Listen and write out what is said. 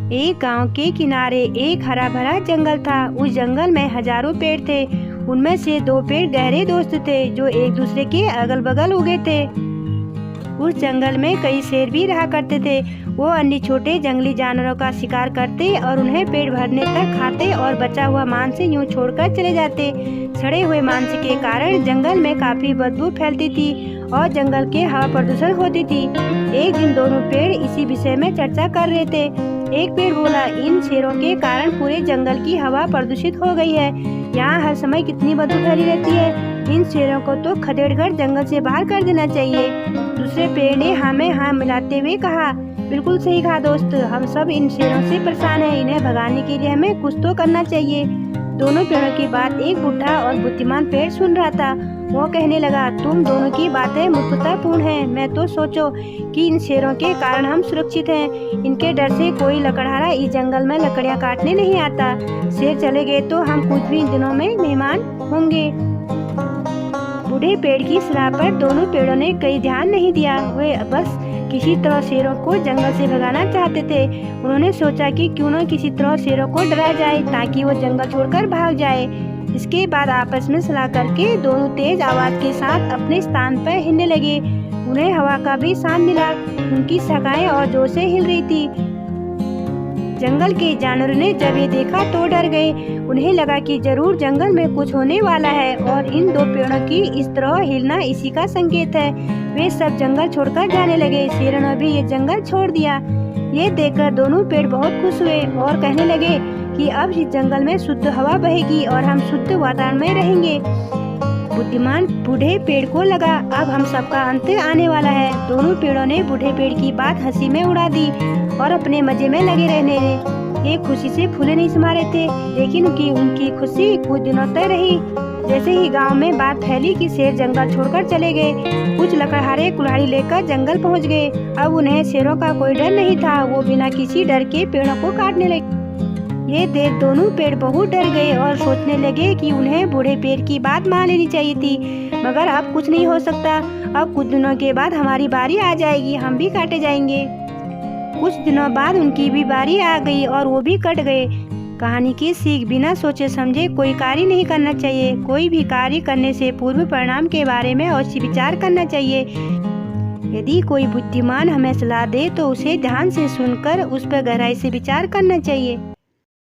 एक गांव के किनारे एक हरा भरा जंगल था। उस जंगल में हजारों पेड़ थे। उनमें से दो पेड़ गहरे दोस्त थे जो एक दूसरे के अगल बगल उगे थे। उस जंगल में कई शेर भी रहा करते थे। वो अन्य छोटे जंगली जानवरों का शिकार करते और उन्हें पेट भरने तक खाते और बचा हुआ मांस यूं छोड़कर चले जाते। सड़े हुए मांस के कारण जंगल में काफी बदबू फैलती थी और जंगल के हवा प्रदूषण होती थी। एक दिन दोनों पेड़ इसी विषय में चर्चा कर रहे थे। एक पेड़ बोला, इन शेरों के कारण पूरे जंगल की हवा प्रदूषित हो गई है। यहाँ हर समय कितनी बदबू फैली रहती है। इन शेरों को तो खदेड़कर जंगल से बाहर कर देना चाहिए। दूसरे पेड़ ने हाँ में हाँ मिलाते हुए कहा, बिल्कुल सही कहा दोस्त, हम सब इन शेरों से परेशान हैं। इन्हें भगाने के लिए हमें कुछ तो करना चाहिए। दोनों पेड़ों की बात एक बुढ़ा और बुद्धिमान पेड़ सुन रहा था। वो कहने लगा, तुम दोनों की बातें मूर्खतापूर्ण हैं। मैं तो सोचो कि इन शेरों के कारण हम सुरक्षित हैं। इनके डर से कोई लकड़हारा इस जंगल में लकड़ियां काटने नहीं आता। शेर चले गए तो हम कुछ भी दिनों में मेहमान होंगे। बूढ़े पेड़ की सलाह पर दोनों पेड़ों ने कहीं ध्यान नहीं दिया। वे बस किसी तरह शेरों को जंगल से भगाना चाहते थे। उन्होंने सोचा कि क्यों न किसी तरह शेरों को डराया जाए ताकि वो जंगल छोड़कर भाग जाए। इसके बाद आपस में सलाह करके दोनों तेज आवाज के साथ अपने स्थान पर हिलने लगे। उन्हें हवा का भी साथ मिला। उनकी शाखाएं और जोर से हिल रही थी। जंगल के जानवरों ने जब ये देखा तो डर गए। उन्हें लगा कि जरूर जंगल में कुछ होने वाला है और इन दो पेड़ों की इस तरह हिलना इसी का संकेत है। वे सब जंगल छोड़कर जाने लगे। शेरों ने भी ये जंगल छोड़ दिया। ये देखकर दोनों पेड़ बहुत खुश हुए और कहने लगे कि अब इस जंगल में शुद्ध हवा बहेगी और हम शुद्ध वातावरण में रहेंगे। बुद्धिमान बूढ़े पेड़ को लगा, अब हम सबका अंत आने वाला है। दोनों पेड़ों ने बूढ़े पेड़ की बात हंसी में उड़ा दी और अपने मजे में लगे रहने लगे। ये खुशी से फूले नहीं समा रहे थे, लेकिन उनकी खुशी कुछ दिनों तक रही। जैसे ही गांव में बात फैली कि शेर जंगल छोड़कर चले गए, कुछ लकड़हारे कुल्हाड़ी लेकर जंगल पहुंच गए। अब उन्हें शेरों का कोई डर नहीं था। वो बिना किसी डर के पेड़ों को काटने लगे। ये देख दोनों पेड़ बहुत डर गए और सोचने लगे कि उन्हें बूढ़े पेड़ की बात मान लेनी चाहिए थी। मगर अब कुछ नहीं हो सकता। अब कुछ दिनों के बाद हमारी बारी आ जाएगी, हम भी काटे जाएंगे। कुछ दिनों बाद उनकी भी बारी आ गई और वो भी कट गए। कहानी की सीख, बिना सोचे समझे कोई कार्य नहीं करना चाहिए। कोई भी कार्य करने से पूर्व परिणाम के बारे में अवश्य विचार करना चाहिए। यदि कोई बुद्धिमान हमें सलाह दे तो उसे ध्यान से सुनकर उस पर गहराई से विचार करना चाहिए।